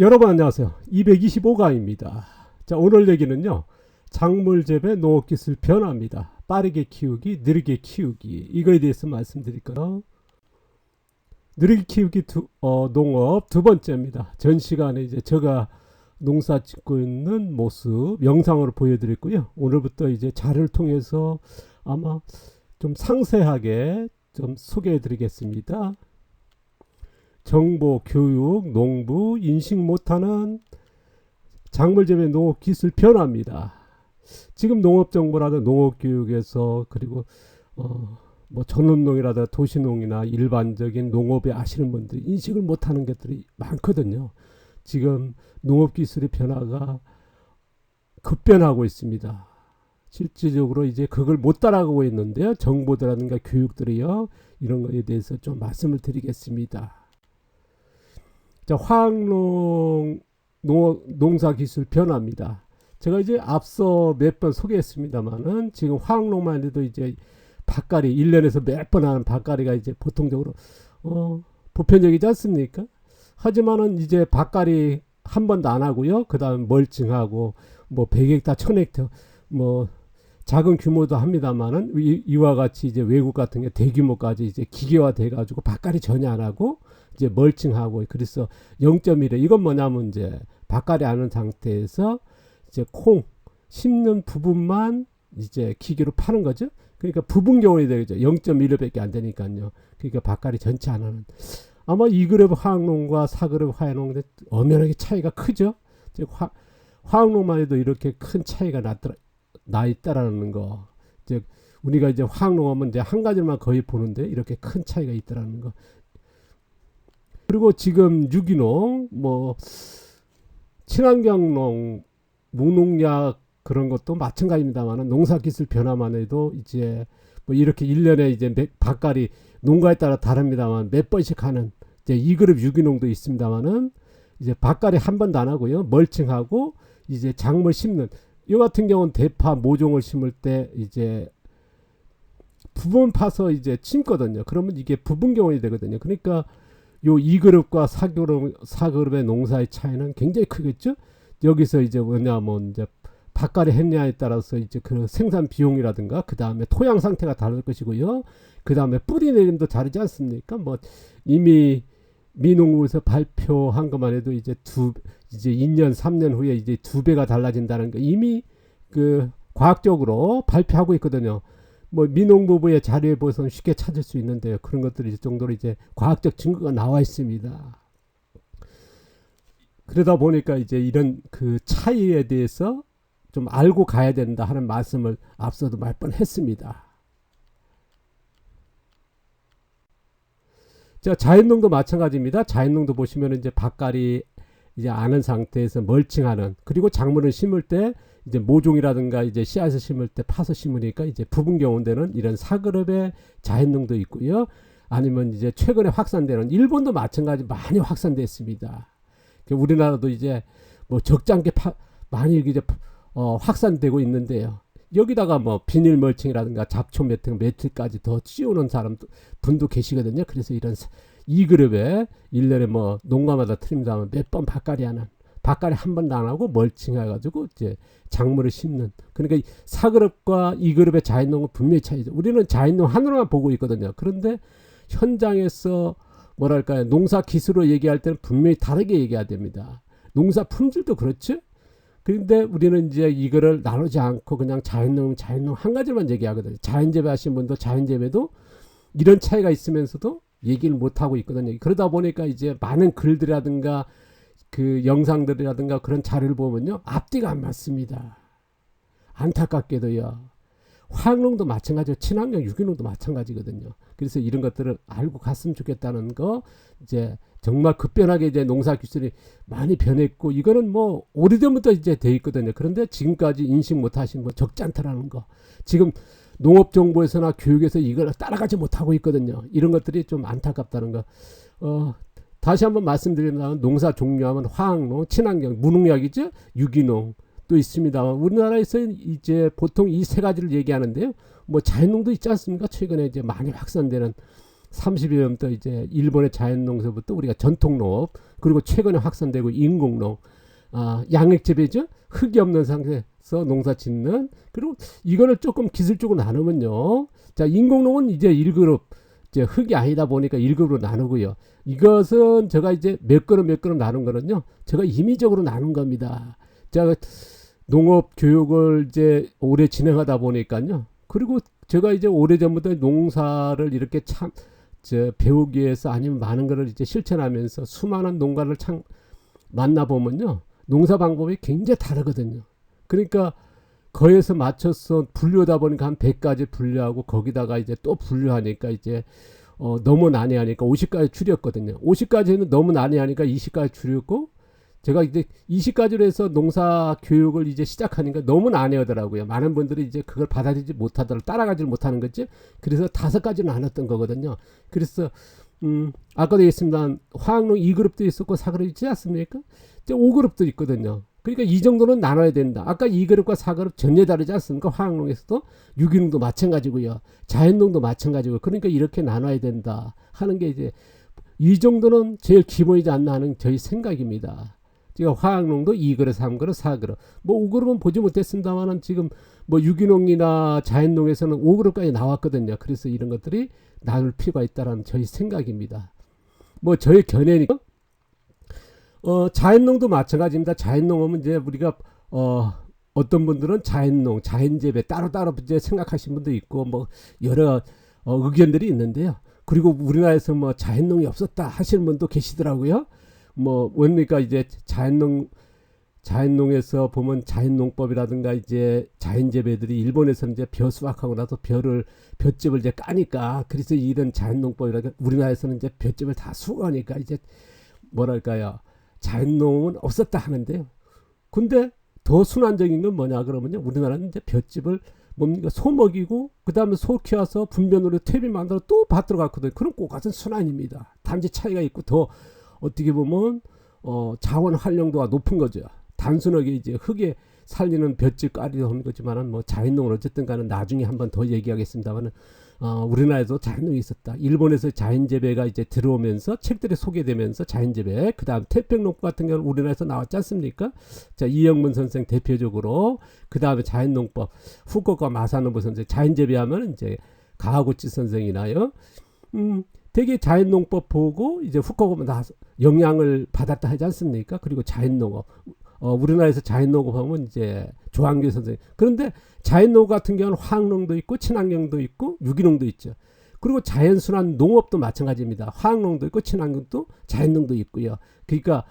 여러분 안녕하세요. 225강입니다. 자, 오늘 얘기는요. 작물 재배 농업 기술 변화입니다. 빠르게 키우기, 느리게 키우기. 이거에 대해서 말씀드릴 거예요. 느리게 키우기 농업 두 번째입니다. 전 시간에 이제 제가 농사 짓고 있는 모습 영상으로 보여드렸고요. 오늘부터 이제 자료를 통해서 아마 좀 상세하게 좀 소개해 드리겠습니다. 정보, 교육, 농부, 인식 못하는 작물 재배 농업 기술 변화입니다. 지금 농업 정보라든 농업 교육에서 그리고 뭐 전원농이라든 도시농이나 일반적인 농업에 아시는 분들이 인식을 못하는 것들이 많거든요. 지금 농업 기술의 변화가 급변하고 있습니다. 실질적으로 이제 그걸 못 따라가고 있는데요. 정보들라든가 교육들이요. 이런 거에 대해서 좀 말씀을 드리겠습니다. 자, 화학농 농사기술 변화입니다. 제가 이제 앞서 몇 번 소개했습니다만은 지금 화학농만 해도 이제 밭갈이 1년에서 몇 번 하는 밭갈이가 이제 보통적으로 보편적이지 않습니까? 하지만은 이제 밭갈이 한 번도 안 하고요. 그다음 멀칭하고 뭐 100헥타, 1000헥타 뭐 작은 규모도 합니다만은 이와 같이 이제 외국 같은 게 대규모까지 이제 기계화 돼 가지고 밭갈이 전혀 안 하고 이제 멀칭하고 그래서 0.1에 이건 뭐냐면 이제 밭갈이 하는 상태에서 이제 콩 심는 부분만 이제 기계로 파는 거죠. 그러니까 부분 경우에 되죠. 0.1회밖에 안 되니까요. 그러니까 밭갈이 전체 안 하는. 아마 2그룹 화학농과 4그룹 화학농 엄연하게 차이가 크죠. 화학농만 해도 이렇게 큰 차이가 나 있다라는 거. 이제 우리가 이제 화학농하면 이제 한 가지만 거의 보는데 이렇게 큰 차이가 있다라는 거. 그리고 지금 유기농, 뭐 친환경농, 무농약 그런 것도 마찬가지입니다만 농사기술 변화만 해도 이제 뭐 이렇게 1년에 이제 밭갈이 농가에 따라 다릅니다만 몇 번씩 하는 이제 2그룹 유기농도 있습니다만은 이제 밭갈이 한 번도 안 하고요. 멀칭하고 이제 작물 심는 이 같은 경우는 대파 모종을 심을 때 이제 부분 파서 이제 심거든요. 그러면 이게 부분 경원이 되거든요. 그러니까 요 2그룹과 4그룹의 농사의 차이는 굉장히 크겠죠. 여기서 이제 뭐냐면 이제 밭갈이 했냐에 따라서 이제 그 생산 비용이라든가 그 다음에 토양 상태가 다를 것이고요. 그 다음에 뿌리 내림도 다르지 않습니까? 뭐 이미 민농부에서 발표한 것만 해도 이제 2년 3년 후에 이제 2배가 달라진다는 거 이미 그 과학적으로 발표하고 있거든요. 뭐 민농부의 자료에 보면 쉽게 찾을 수 있는데요. 그런 것들이 정도로 이제 과학적 증거가 나와 있습니다. 그러다 보니까 이제 이런 그 차이에 대해서 좀 알고 가야 된다 하는 말씀을 앞서도 몇 번 했습니다. 자, 자연농도 마찬가지입니다. 자연농도 보시면 이제 밭갈이 이제 아는 상태에서 멀칭하는 그리고 작물을 심을 때 이제 모종이라든가 이제 씨앗을 심을 때 파서 심으니까 이제 부분 경운되는 이런 4그룹의 자연농도 있고요. 아니면 이제 최근에 확산되는 일본도 마찬가지 많이 확산됐습니다. 우리나라도 이제 뭐 적지 않게 많이 이제 확산되고 있는데요. 여기다가 뭐 비닐 멀칭이라든가 잡초 매트까지 더 씌우는 분도 계시거든요. 그래서 이런 2그룹에 1년에 뭐 농가마다 틀립니다만 몇 번 밭갈이 하는 밭갈이 한 번도 안 하고 멀칭해가지고 이제 작물을 심는 그러니까 4그룹과 2그룹의 자연농은 분명히 차이죠. 우리는 자연농 하나만 보고 있거든요. 그런데 현장에서 뭐랄까요 농사 기술로 얘기할 때는 분명히 다르게 얘기해야 됩니다. 농사 품질도 그렇죠. 그런데 우리는 이제 이거를 나누지 않고 그냥 자연농 한 가지만 얘기하거든요. 자연재배 하신 분도 자연재배도 이런 차이가 있으면서도 얘기를 못하고 있거든요. 그러다 보니까 이제 많은 글들이라든가 그 영상들이라든가 그런 자료를 보면요. 앞뒤가 안 맞습니다. 안타깝게도요. 화학농도 마찬가지고 친환경 유기농도 마찬가지거든요. 그래서 이런 것들을 알고 갔으면 좋겠다는 거 이제 정말 급변하게 이제 농사 기술이 많이 변했고 이거는 뭐 오래전부터 이제 돼 있거든요. 그런데 지금까지 인식 못하신 분 적지 않다라는 거. 지금 농업정보에서나 교육에서 이걸 따라가지 못하고 있거든요. 이런 것들이 좀 안타깝다는 거. 다시 한번 말씀드리면 농사 종류하면 화학농, 친환경, 무농약이죠. 유기농 또 있습니다. 우리나라에서 이제 보통 이 세 가지를 얘기하는데요. 뭐 자연농도 있지 않습니까? 최근에 이제 많이 확산되는 30여 년부터 이제 일본의 자연농서부터 우리가 전통농업 그리고 최근에 확산되고 인공농, 양액재배죠. 흙이 없는 상태에서 농사 짓는. 그리고 이거를 조금 기술적으로 나누면요. 자, 인공농은 이제 1그룹, 이제 흙이 아니다 보니까 1급으로 나누고요. 이것은 제가 이제 몇 그룹 나눈 거는요. 제가 임의적으로 나눈 겁니다. 제가 농업 교육을 이제 오래 진행하다 보니까요. 그리고 제가 이제 오래전부터 농사를 이렇게 참 배우기 위해서 아니면 많은 거를 이제 실천하면서 수많은 농가를 참 만나보면요. 농사 방법이 굉장히 다르거든요. 그러니까 거기에서 맞춰서 분류하다 보니까 한 100가지 분류하고 거기다가 이제 또 분류하니까 이제 너무 난해하니까 50가지 줄였거든요. 50가지는 너무 난해하니까 20가지 줄였고 제가 이제 20가지로 해서 농사 교육을 이제 시작하니까 너무 난해하더라고요. 많은 분들이 이제 그걸 받아들이지 못하더라고요. 따라가지 못하는 거지. 그래서 5가지로 나눴던 거거든요. 그래서 아까도 얘기했습니다. 화학농 2그룹도 있었고 4그룹 있지 않습니까? 이제 5그룹도 있거든요. 그러니까 이 정도는 나눠야 된다. 아까 2그룹과 4그룹 전혀 다르지 않습니까? 화학농에서도 유기농도 마찬가지고요. 자연농도 마찬가지고. 그러니까 이렇게 나눠야 된다 하는 게 이제 이 정도는 제일 기본이지 않나 하는 저희 생각입니다. 지금 화학농도 2그룹, 3그룹, 4그룹. 뭐 5그룹은 보지 못했습니다만은 지금 뭐 유기농이나 자연농에서는 5그룹까지 나왔거든요. 그래서 이런 것들이 나눌 필요가 있다는 저희 생각입니다. 뭐 저희 견해니까 자연농도 마찬가지입니다. 자연농하면 이제 우리가 어떤 분들은 자연농, 자연재배 따로따로 이제 생각하시는 분도 있고 뭐 여러 의견들이 있는데요. 그리고 우리나라에서 뭐 자연농이 없었다 하시는 분도 계시더라고요. 뭐 뭡니까 이제 자연농에서 보면 자연농법이라든가 이제 자연재배들이 일본에서는 이제 벼 수확하고 나서 볏짚을 이제 까니까 그래서 이런 자연농법이라든가 우리나라에서는 이제 볏짚을 다 수거하니까 이제 뭐랄까요 자연농은 없었다 하는데요. 근데 더 순환적인 건 뭐냐 그러면요. 우리나라는 이제 볏짚을 뭡니까 소 먹이고 그 다음에 소 키워서 분변으로 퇴비 만들어 또 밭으로 갔거든요. 그런 똑같은 순환입니다. 단지 차이가 있고 더 어떻게 보면 자원 활용도가 높은 거죠. 단순하게 이제 흙에 살리는 볏짚 깔이도 하는 거지만은 뭐 자연농은 어쨌든 간에 나중에 한번 더 얘기하겠습니다만은 우리나라에도 자연농이 있었다. 일본에서 자연재배가 이제 들어오면서 책들이 소개되면서 자연재배, 그 다음 태평농법 같은 경우는 우리나라에서 나왔지 않습니까? 자, 이영문 선생 대표적으로, 그 다음에 자연농법, 후쿠오카 마사노부 선생, 자연재배하면 이제 가하구치 선생이나요. 되게 자연농법 보고 이제 후쿠오카 나서 영향을 받았다 하지 않습니까? 그리고 자연농업. 우리나라에서 자연농업 하면 이제 조항규 선생님. 그런데 자연농업 같은 경우는 화학농도 있고 친환경도 있고 유기농도 있죠. 그리고 자연순환 농업도 마찬가지입니다. 화학농도 있고 친환경도 자연농도 있고요. 그러니까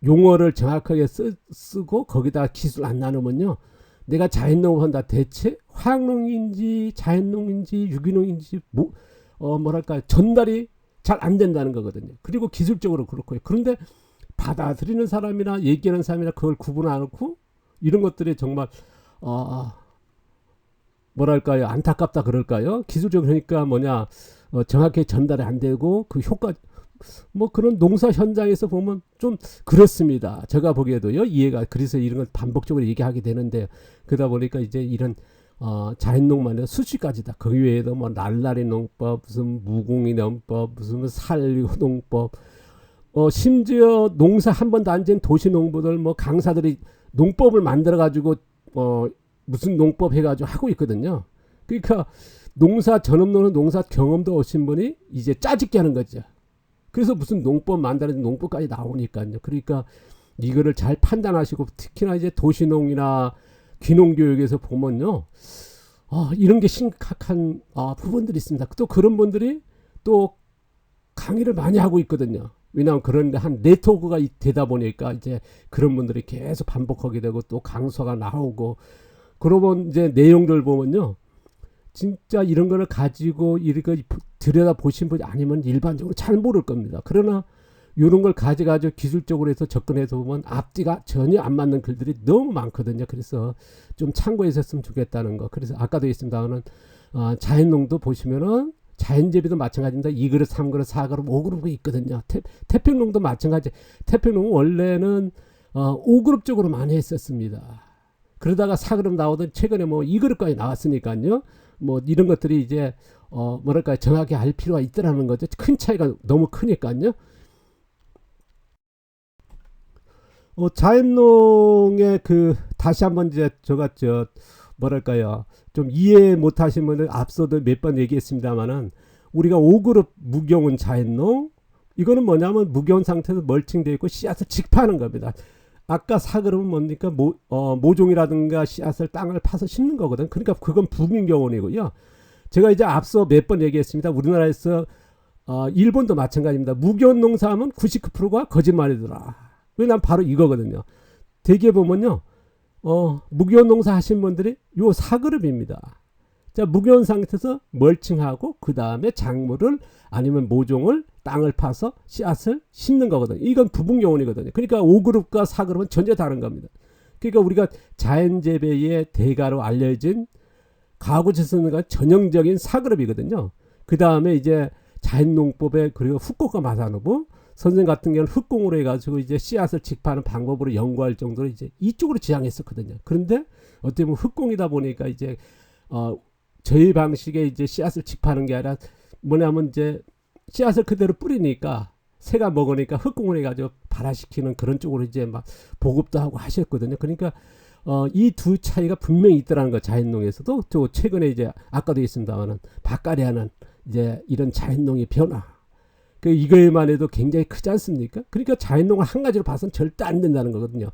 용어를 정확하게 쓰고 거기다 기술 안 나누면요. 내가 자연농업 한다. 대체 화학농인지 자연농인지 유기농인지 뭐랄까 전달이 잘 안 된다는 거거든요. 그리고 기술적으로 그렇고요. 그런데 받아들이는 사람이나 얘기하는 사람이나 그걸 구분 안 하고 이런 것들이 정말 뭐랄까요 안타깝다 그럴까요? 기술적으로 그러니까 뭐냐 정확히 전달이 안 되고 그 효과 뭐 그런 농사 현장에서 보면 좀 그렇습니다. 제가 보기에도요 이해가 그래서 이런 걸 반복적으로 얘기하게 되는데 그러다 보니까 이제 이런 자연농만 해도 수십 가지다. 그 외에도 뭐 날라리 농법, 무슨 무공이 농법, 무슨 살리고 농법, 심지어 농사 한 번도 안 지은 도시농부들 뭐 강사들이 농법을 만들어 가지고 무슨 농법 해가지고 하고 있거든요. 그러니까 농사 전업로는 농사 경험도 없으신 분이 이제 짜집게 하는 거죠. 그래서 무슨 농법 만드는 농법까지 나오니까요. 그러니까 이거를 잘 판단하시고 특히나 이제 도시농이나 귀농교육에서 보면요. 이런 게 심각한 부분들이 있습니다. 또 그런 분들이 또 강의를 많이 하고 있거든요. 왜냐하면 그런 한 네트워크가 되다 보니까 이제 그런 분들이 계속 반복하게 되고 또 강서가 나오고 그러면 이제 내용들 보면요. 진짜 이런 거를 가지고 이렇게 들여다 보신 분이 아니면 일반적으로 잘 모를 겁니다. 그러나 이런 걸 가져가지고 기술적으로 해서 접근해서 보면 앞뒤가 전혀 안 맞는 글들이 너무 많거든요. 그래서 좀 참고했었으면 좋겠다는 거. 그래서 아까도 했습니다만은 자연농도 보시면은 자연재배도 마찬가지입니다. 2그룹, 3그룹, 4그룹, 5그룹이 있거든요. 태평농도 마찬가지. 태평농은 원래는 5그룹 쪽으로 많이 했었습니다. 그러다가 4그룹 나오던 최근에 뭐 2그룹까지 나왔으니까요. 뭐 이런 것들이 이제 뭐랄까 정확히 알 필요가 있더라는 거죠. 큰 차이가 너무 크니까요. 자연농의 다시 한번 이제 뭐랄까요, 좀 이해 못하신 분들 앞서도 몇 번 얘기했습니다만은, 우리가 5그룹 무경운 자연농, 이거는 뭐냐면 무경운 상태에서 멀칭되어 있고 씨앗을 직파하는 겁니다. 아까 4그룹은 뭡니까? 모종이라든가 씨앗을 땅을 파서 심는 거거든. 그러니까 그건 부경운이고요. 제가 이제 앞서 몇 번 얘기했습니다. 우리나라에서 일본도 마찬가지입니다. 무경운 농사하면 99%가 거짓말이더라. 왜냐면 바로 이거거든요. 대개 보면요, 무경운 농사 하신 분들이 요 4그룹입니다. 자, 무경운 상태에서 멀칭하고 그 다음에 작물을 아니면 모종을 땅을 파서 씨앗을 심는 거거든요. 이건 부분경운이거든요. 그러니까 5그룹과 4그룹은 전혀 다른 겁니다. 그러니까 우리가 자연재배의 대가로 알려진 가구재생과 전형적인 4그룹이거든요. 그 다음에 이제 자연농법에 그리고 흑곡과 마사노부 선생 같은 경우는 흑공으로 해가지고 이제 씨앗을 직파하는 방법으로 연구할 정도로 이제 이쪽으로 지향했었거든요. 그런데 어떻게 보면 흑공이다 보니까 이제 저희 방식의 이제 씨앗을 직파하는 게 아니라 뭐냐면 이제 씨앗을 그대로 뿌리니까 새가 먹으니까 흑공을 해가지고 발화시키는 그런 쪽으로 이제 막 보급도 하고 하셨거든요. 그러니까 이 두 차이가 분명히 있더라는 거. 자연농에서도 또 최근에 이제 아까도 있습니다만은 바까리아는 이제 이런 자연농의 변화. 이거에만 해도 굉장히 크지 않습니까? 그러니까 자연농을 한 가지로 봐서는 절대 안 된다는 거거든요.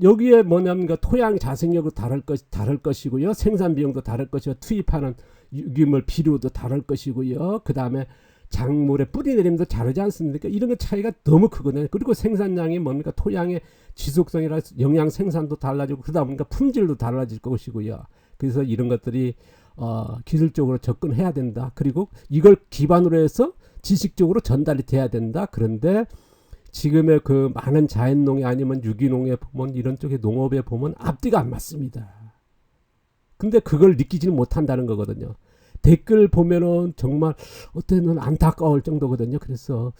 여기에 뭐냐면 토양 자생력도 다를 것이고요. 생산 비용도 다를 것이고 투입하는 유기물 비료도 다를 것이고요. 그 다음에 작물의 뿌리 내림도 다르지 않습니까? 이런 거 차이가 너무 크거든요. 그리고 생산량이 뭡니까? 토양의 지속성이라 영양 생산도 달라지고 그러다 보니까 품질도 달라질 것이고요. 그래서 이런 것들이 기술적으로 접근해야 된다. 그리고 이걸 기반으로 해서 지식적으로 전달이 돼야 된다. 그런데 지금의 많은 자연농에 아니면 유기농에 보면 이런 쪽에 농업에 보면 앞뒤가 안 맞습니다. 근데 그걸 느끼지는 못한다는 거거든요. 댓글 보면은 정말 어때는 안타까울 정도거든요. 그래서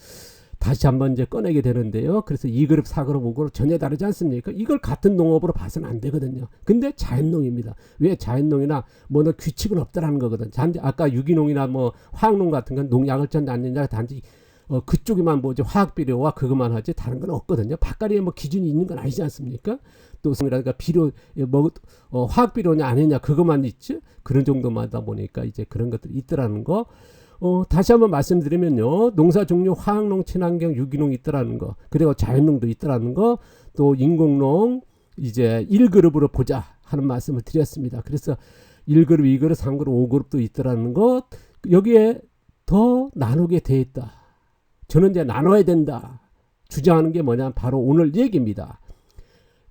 다시 한번 이제 꺼내게 되는데요. 그래서 2그룹, 4그룹, 5그룹 전혀 다르지 않습니까? 이걸 같은 농업으로 봐서는 안 되거든요. 근데 자연농입니다. 왜 자연농이나 뭐는 규칙은 없다라는 거거든요. 단지 아까 유기농이나 뭐 화학농 같은 건 농약을 전혀 안 넣냐 단지 그쪽에만 뭐지 화학비료와 그것만 하지 다른 건 없거든요. 바깥에 뭐 기준이 있는 건 아니지 않습니까? 또 성이라든가 비료 뭐 화학비료냐 아니냐 그것만 있지 그런 정도마다 보니까 이제 그런 것들이 있더라는 거. 다시 한번 말씀드리면요, 농사 종류 화학농, 친환경, 유기농 있더라는 거, 그리고 자연농도 있더라는 거, 또 인공농 이제 1그룹으로 보자 하는 말씀을 드렸습니다. 그래서 1그룹, 2그룹, 3그룹, 5그룹도 있더라는 것, 여기에 더 나누게 돼 있다. 저는 이제 나눠야 된다. 주장하는 게 뭐냐, 바로 오늘 얘기입니다.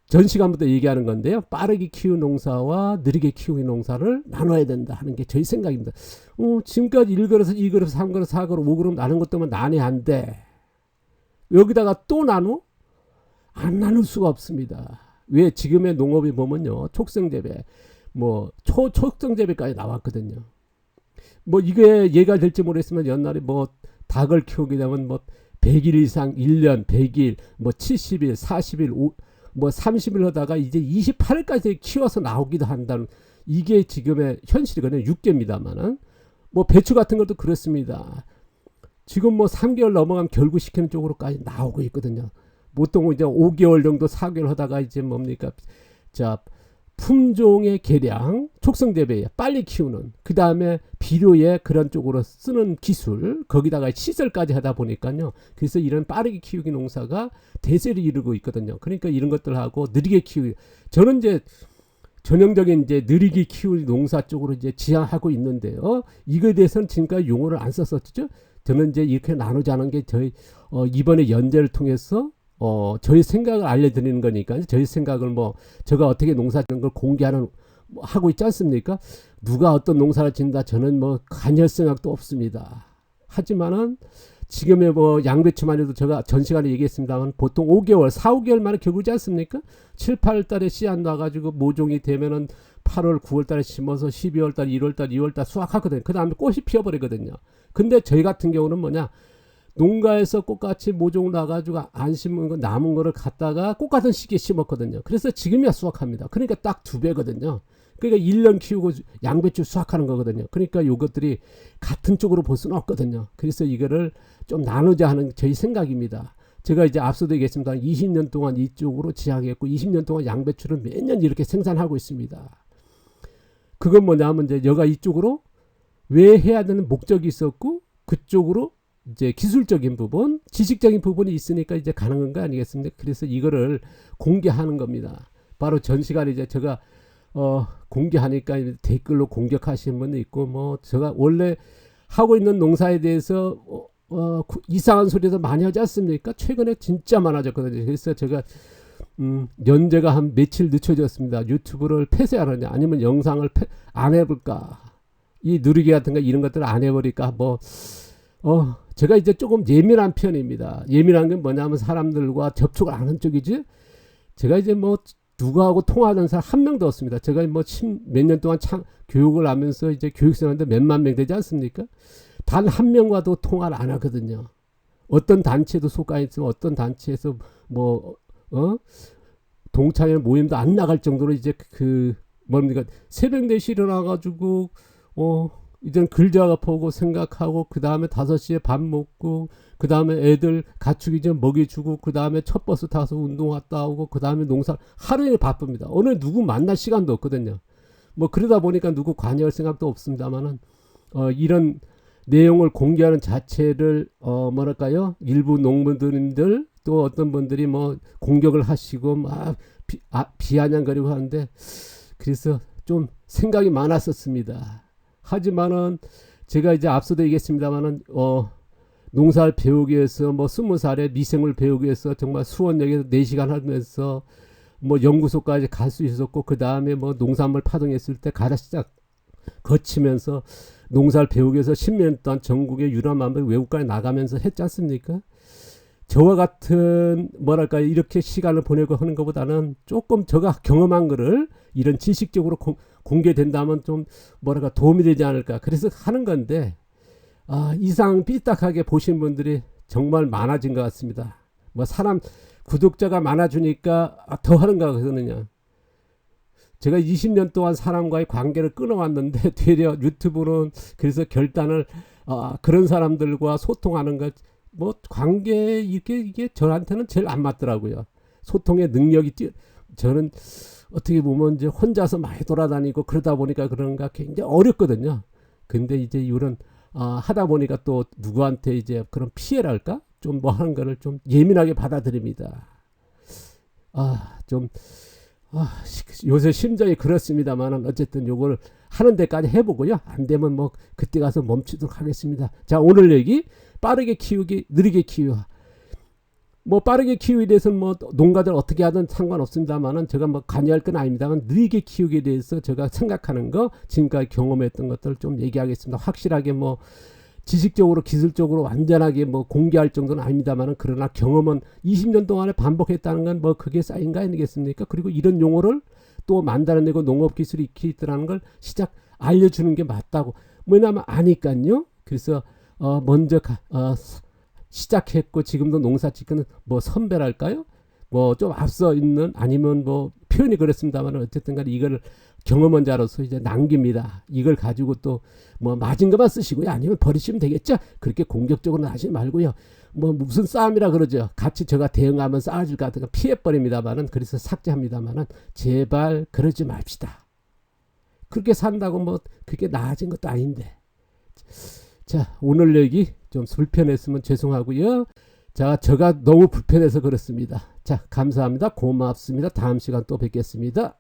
전 시간부터 얘기하는 건데요. 빠르게 키우는 농사와 느리게 키우는 농사를 나눠야 된다 하는 게 저희 생각입니다. 지금까지 1그룹, 2그룹, 3그룹, 4그룹, 5그룹 나눈 것 때문에 나눠야 안 돼. 여기다가 또 나누? 안 나눌 수가 없습니다. 왜? 지금의 농업이 보면요. 촉성재배, 뭐 초촉성재배까지 나왔거든요. 뭐 이게 얘가 될지 모르겠지만 옛날에 뭐 닭을 키우게 되면 뭐 100일 이상 1년 100일 뭐 70일 40일 뭐 30일 하다가 이제 28일까지 키워서 나오기도 한다는 이게 지금의 현실이거든요. 6개입니다만은 뭐 배추 같은 것도 그렇습니다. 지금 뭐 3개월 넘어가면 결구시키는 쪽으로까지 나오고 있거든요. 보통 이제 5개월 정도 4개월 하다가 이제 뭡니까? 자, 품종의 개량, 촉성재배 빨리 키우는, 그 다음에 비료에 그런 쪽으로 쓰는 기술, 거기다가 시설까지 하다 보니까요. 그래서 이런 빠르게 키우기 농사가 대세를 이루고 있거든요. 그러니까 이런 것들하고 느리게 키우기, 저는 이제 전형적인 이제 느리게 키우기 농사 쪽으로 이제 지향하고 있는데요. 이거에 대해서는 지금까지 용어를 안 썼었죠. 저는 이제 이렇게 나누자는 게 저희 이번에 연재를 통해서 저희 생각을 알려드리는 거니까 저희 생각을 뭐 제가 어떻게 농사 짓는 걸 공개하는 하고 있지 않습니까? 누가 어떤 농사를 짓는다 저는 뭐 간열 생각도 없습니다. 하지만은 지금의 뭐 양배추만 해도 제가 전 시간에 얘기했습니다만 보통 5개월, 4, 5개월 만에 겨우지 않습니까? 7, 8월 달에 씨앗 놔가지고 모종이 되면은 8월, 9월 달에 심어서 12월 달, 1월 달, 2월 달 수확하거든요. 그 다음에 꽃이 피어버리거든요. 근데 저희 같은 경우는 뭐냐? 농가에서 꽃같이 모종을 놔가지고 안 심은 거 남은 거를 갖다가 꽃같은 시기에 심었거든요. 그래서 지금이야 수확합니다. 그러니까 딱 2배거든요. 그러니까 1년 키우고 양배추 수확하는 거거든요. 그러니까 이것들이 같은 쪽으로 볼 수는 없거든요. 그래서 이거를 좀 나누자 하는 저희 생각입니다. 제가 이제 앞서도 얘기했습니다. 20년 동안 이쪽으로 지향했고 20년 동안 양배추를 매년 이렇게 생산하고 있습니다. 그건 뭐냐면 이제 여가 이쪽으로 왜 해야 되는 목적이 있었고 그쪽으로 이제 기술적인 부분, 지식적인 부분이 있으니까 이제 가능한 거 아니겠습니까? 그래서 이거를 공개하는 겁니다. 바로 전 시간에 이제 제가 공개하니까 댓글로 공격하시는 분도 있고 뭐 제가 원래 하고 있는 농사에 대해서 이상한 소리도 많이 하지 않습니까? 최근에 진짜 많아졌거든요. 그래서 제가 연재가 한 며칠 늦춰졌습니다. 유튜브를 폐쇄하느냐 아니면 영상을 안 해볼까, 이 누리기 같은 거 이런 것들을 안 해버릴까, 뭐 제가 이제 조금 예민한 편입니다. 예민한 게 뭐냐면 사람들과 접촉을 안 하는 쪽이지, 제가 이제 뭐 누구하고 통화하는 사람 한 명도 없습니다. 제가 뭐 몇 년 동안 교육을 하면서 이제 교육생한테 몇만 명 되지 않습니까? 단 한 명과도 통화를 안 하거든요. 어떤 단체도 속가 있으면 어떤 단체에서 뭐 동창회 모임도 안 나갈 정도로 이제 뭡니까 새벽 4시 일어나가지고 이제는 글 작업하고 생각하고 그 다음에 5시에 밥 먹고 그 다음에 애들 갖추기 전 먹이 주고 그 다음에 첫 버스 타서 운동 갔다 오고 그 다음에 농사 하루 종일 바쁩니다. 오늘 누구 만날 시간도 없거든요. 뭐 그러다 보니까 누구 관여할 생각도 없습니다만은 이런 내용을 공개하는 자체를 뭐랄까요, 일부 농민들 또 어떤 분들이 뭐 공격을 하시고 막 비아냥거리고 하는데, 그래서 좀 생각이 많았었습니다. 하지만은 제가 이제 앞서도 얘기했습니다만은 농사를 배우기 위해서 뭐 20살에 미생물 배우기 위해서 정말 수원역에서 4시간 하면서 뭐 연구소까지 갈 수 있었고 그 다음에 뭐 농산물 파종했을 때 가다 시작 거치면서 농사를 배우기 위해서 10년 동안 전국의 유람함을 외국까지 나가면서 했지 않습니까? 저와 같은 뭐랄까 이렇게 시간을 보내고 하는 것보다는 조금 제가 경험한 거를 이런 지식적으로 공개된다면 좀 뭐랄까 도움이 되지 않을까, 그래서 하는 건데 이상 삐딱하게 보신 분들이 정말 많아진 것 같습니다. 뭐 사람 구독자가 많아지니까 더 하는가 그러느냐. 제가 20년 동안 사람과의 관계를 끊어왔는데 되려 유튜브는 그래서 결단을 그런 사람들과 소통하는 것, 뭐 관계 이게 저한테는 제일 안 맞더라고요. 소통의 능력이 저는 어떻게 보면 이제 혼자서 많이 돌아다니고 그러다 보니까 그런가 굉장히 어렵거든요. 근데 이제 이런 하다 보니까 또 누구한테 이제 그런 피해랄까 좀 뭐 하는 거를 좀 예민하게 받아들입니다. 요새 심정이 그렇습니다만은 어쨌든 요걸 하는 데까지 해보고요. 안 되면 뭐 그때 가서 멈추도록 하겠습니다. 자, 오늘 얘기 빠르게 키우기, 느리게 키우기. 뭐 빠르게 키우기에 대해서는 뭐 농가들 어떻게 하든 상관없습니다만은 제가 뭐 관여할 건 아닙니다만 느리게 키우기에 대해서 제가 생각하는 거, 지금까지 경험했던 것들을 좀 얘기하겠습니다. 확실하게 뭐 지식적으로 기술적으로 완전하게 뭐 공개할 정도는 아닙니다만은 그러나 경험은 20년 동안에 반복했다는 건 뭐 그게 쌓인 거 아니겠습니까? 그리고 이런 용어를 또 만들어내고 농업 기술이 익히 있더라는 걸 시작 알려주는 게 맞다고. 뭐냐면 아니까요. 그래서 먼저 시작했고 지금도 농사 짓는 뭐 선배랄까요? 뭐 좀 앞서 있는, 아니면 뭐 표현이 그렇습니다만 어쨌든 간에 이걸 경험한 자로서 이제 남깁니다. 이걸 가지고 또 뭐 맞은 것만 쓰시고요. 아니면 버리시면 되겠죠. 그렇게 공격적으로는 하지 말고요. 뭐 무슨 싸움이라 그러죠. 같이 제가 대응하면 싸워줄 것 같은 거 피해버립니다만은, 그래서 삭제합니다만은 제발 그러지 맙시다. 그렇게 산다고 뭐 그게 나아진 것도 아닌데. 자, 오늘 얘기 좀 불편했으면 죄송하고요. 자, 제가 너무 불편해서 그렇습니다. 자, 감사합니다. 고맙습니다. 다음 시간 또 뵙겠습니다.